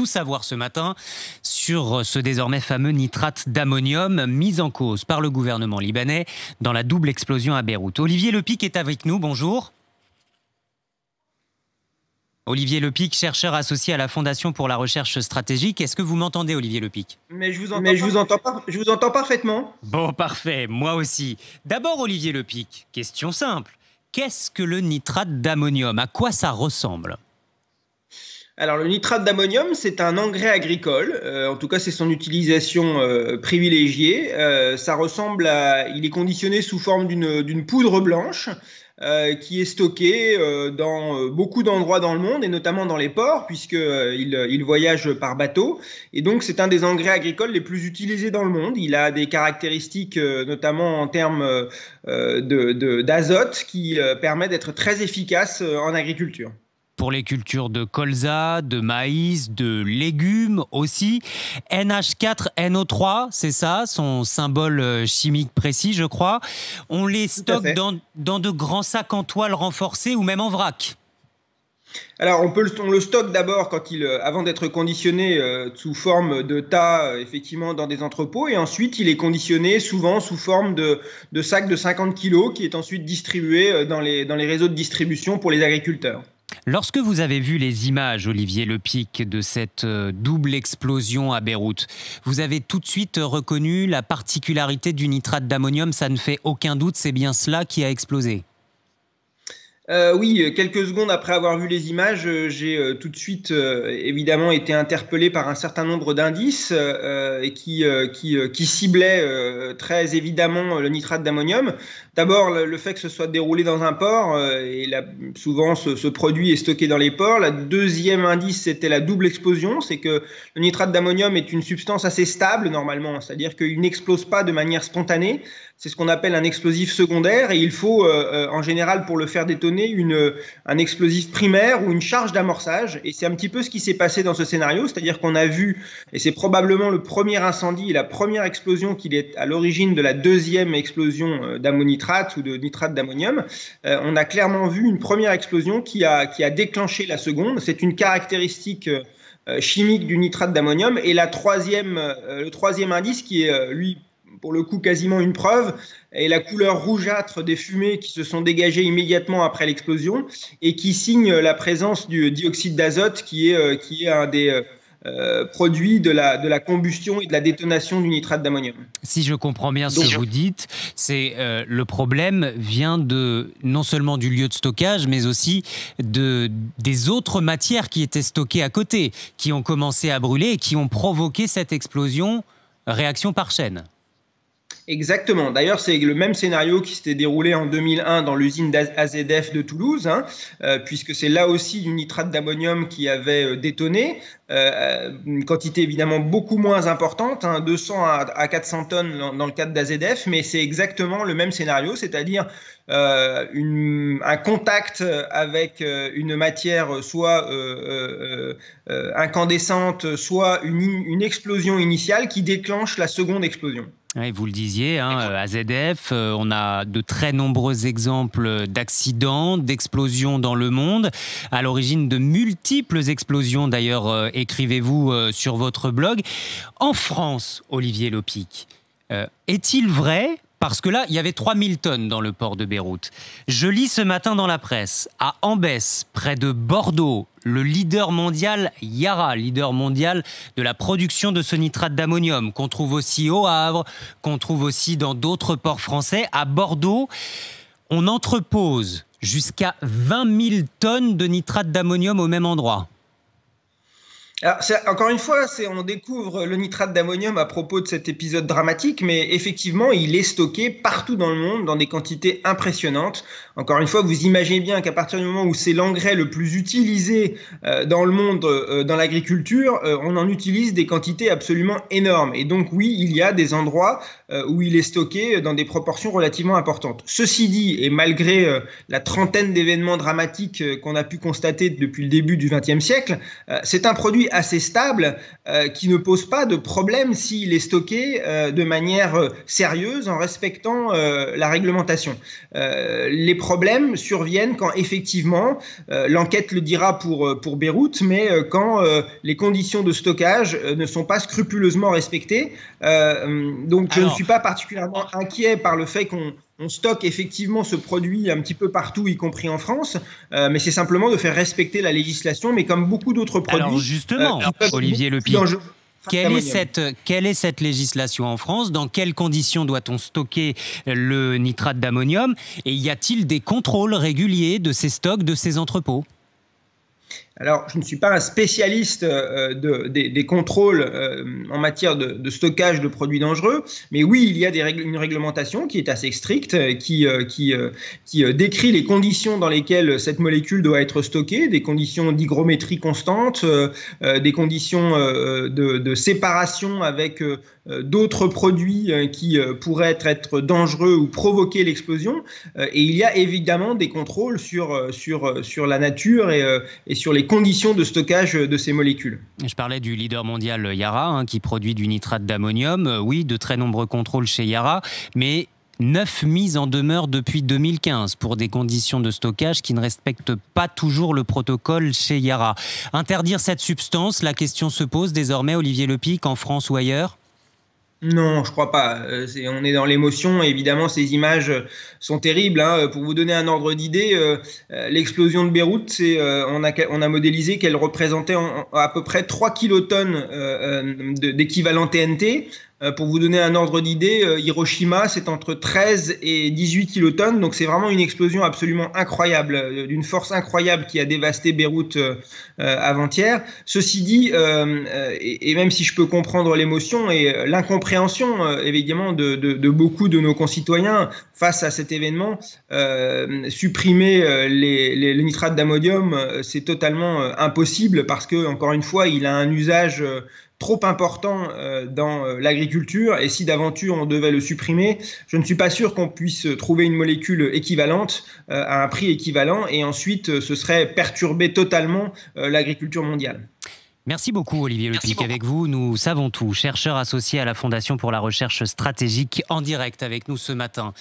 tout savoir ce matin sur ce désormais fameux nitrate d'ammonium mis en cause par le gouvernement libanais dans la double explosion à Beyrouth. Olivier Lepic est avec nous, bonjour. Olivier Lepic, chercheur associé à la Fondation pour la recherche stratégique. Est-ce que vous m'entendez, Olivier Lepic? Mais je vous entends parfaitement. Bon, parfait, moi aussi. D'abord, Olivier Lepic, question simple. Qu'est-ce que le nitrate d'ammonium? À quoi ça ressemble? Alors, le nitrate d'ammonium, c'est un engrais agricole. En tout cas, c'est son utilisation privilégiée. Il est conditionné sous forme d'une poudre blanche. Qui est stocké dans beaucoup d'endroits dans le monde et notamment dans les ports puisqu'il voyage par bateau, et donc c'est un des engrais agricoles les plus utilisés dans le monde. Il a des caractéristiques notamment en termes d'azote qui permet d'être très efficace en agriculture. Pour les cultures de colza, de maïs, de légumes aussi. NH4NO3, c'est ça, son symbole chimique précis, je crois. On les stocke dans de grands sacs en toile renforcés ou même en vrac. Alors, on le stocke d'abord avant d'être conditionné sous forme de tas, effectivement, dans des entrepôts. Et ensuite, il est conditionné souvent sous forme de sacs de 50 kg qui est ensuite distribué dans les réseaux de distribution pour les agriculteurs. Lorsque vous avez vu les images, Olivier Lepic, de cette double explosion à Beyrouth, vous avez tout de suite reconnu la particularité du nitrate d'ammonium. Ça ne fait aucun doute, c'est bien cela qui a explosé. Oui, quelques secondes après avoir vu les images, j'ai tout de suite évidemment été interpellé par un certain nombre d'indices qui ciblaient très évidemment le nitrate d'ammonium. D'abord, le fait que ce soit déroulé dans un port, souvent ce produit est stocké dans les ports. Le deuxième indice, c'était la double explosion, c'est que le nitrate d'ammonium est une substance assez stable normalement, c'est-à-dire qu'il n'explose pas de manière spontanée. C'est ce qu'on appelle un explosif secondaire, et il faut en général, pour le faire détonner, un explosif primaire ou une charge d'amorçage. Et c'est un petit peu ce qui s'est passé dans ce scénario, c'est-à-dire qu'on a vu, et c'est probablement le premier incendie et la première explosion qui est à l'origine de la deuxième explosion d'ammonitrate ou de nitrate d'ammonium. On a clairement vu une première explosion qui a déclenché la seconde. C'est une caractéristique chimique du nitrate d'ammonium. Et le troisième indice qui est, lui, pour le coup quasiment une preuve, et la couleur rougeâtre des fumées qui se sont dégagées immédiatement après l'explosion et qui signe la présence du dioxyde d'azote qui est un des produits de la combustion et de la détonation du nitrate d'ammonium. Si je comprends bien ce que vous dites, c'est le problème vient non seulement du lieu de stockage, mais aussi des autres matières qui étaient stockées à côté, qui ont commencé à brûler et qui ont provoqué cette explosion, réaction par chaîne. Exactement. D'ailleurs, c'est le même scénario qui s'était déroulé en 2001 dans l'usine AZF de Toulouse, puisque c'est là aussi du nitrate d'ammonium qui avait détonné, une quantité évidemment beaucoup moins importante, 200 à 400 tonnes dans le cadre d'AZF, mais c'est exactement le même scénario, c'est-à-dire un contact avec une matière soit incandescente, soit une explosion initiale qui déclenche la seconde explosion. Oui, vous le disiez, AZF, on a de très nombreux exemples d'accidents, d'explosions dans le monde, à l'origine de multiples explosions d'ailleurs, écrivez-vous sur votre blog. En France, Olivier Lepic, est-il vrai, parce que là, il y avait 3000 tonnes dans le port de Beyrouth. Je lis ce matin dans la presse, à Ambès, près de Bordeaux, le leader mondial Yara, leader mondial de la production de ce nitrate d'ammonium, qu'on trouve aussi au Havre, qu'on trouve aussi dans d'autres ports français. À Bordeaux, on entrepose jusqu'à 20 000 tonnes de nitrate d'ammonium au même endroit. Alors, encore une fois, on découvre le nitrate d'ammonium à propos de cet épisode dramatique, mais effectivement, il est stocké partout dans le monde dans des quantités impressionnantes. Encore une fois, vous imaginez bien qu'à partir du moment où c'est l'engrais le plus utilisé dans le monde, dans l'agriculture, on en utilise des quantités absolument énormes. Et donc, oui, il y a des endroits où il est stocké dans des proportions relativement importantes. Ceci dit, et malgré la trentaine d'événements dramatiques qu'on a pu constater depuis le début du XXe siècle, c'est un produit assez stable qui ne pose pas de problème s'il est stocké de manière sérieuse en respectant la réglementation. Les problèmes surviennent quand effectivement, l'enquête le dira pour Beyrouth, mais quand les conditions de stockage ne sont pas scrupuleusement respectées. Donc je ne suis pas particulièrement inquiet par le fait qu'on stocke effectivement ce produit un petit peu partout, y compris en France, mais c'est simplement de faire respecter la législation, mais comme beaucoup d'autres produits. Alors justement, Olivier Lepic, quelle est cette législation en France? Dans quelles conditions doit-on stocker le nitrate d'ammonium? Et y a-t-il des contrôles réguliers de ces stocks, de ces entrepôts? Alors, je ne suis pas un spécialiste des contrôles en matière de stockage de produits dangereux, mais oui, il y a une réglementation qui est assez stricte, qui décrit les conditions dans lesquelles cette molécule doit être stockée, des conditions d'hygrométrie constante, des conditions de séparation avec d'autres produits qui pourraient être dangereux ou provoquer l'explosion. Et il y a évidemment des contrôles sur la nature et sur les conditions de stockage de ces molécules. Je parlais du leader mondial Yara, qui produit du nitrate d'ammonium. Oui, de très nombreux contrôles chez Yara, mais 9 mises en demeure depuis 2015 pour des conditions de stockage qui ne respectent pas toujours le protocole chez Yara. Interdire cette substance, la question se pose désormais, Olivier Lepic, en France ou ailleurs ? Non, je crois pas. On est dans l'émotion. Évidemment, ces images sont terribles. Pour vous donner un ordre d'idée, l'explosion de Beyrouth, on a modélisé qu'elle représentait à peu près 3 kilotonnes d'équivalent TNT. Pour vous donner un ordre d'idée, Hiroshima, c'est entre 13 et 18 kilotonnes. Donc, c'est vraiment une explosion absolument incroyable, d'une force incroyable qui a dévasté Beyrouth avant-hier. Ceci dit, et même si je peux comprendre l'émotion et l'incompréhension, évidemment, de beaucoup de nos concitoyens face à cet événement, supprimer le nitrate d'ammonium, c'est totalement impossible parce que, encore une fois, il a un usage trop important dans l'agriculture, et si d'aventure on devait le supprimer, je ne suis pas sûr qu'on puisse trouver une molécule équivalente à un prix équivalent, et ensuite ce serait perturber totalement l'agriculture mondiale. Merci beaucoup Olivier Lepic. Avec vous, nous savons tout. Chercheur associé à la Fondation pour la recherche stratégique, en direct avec nous ce matin.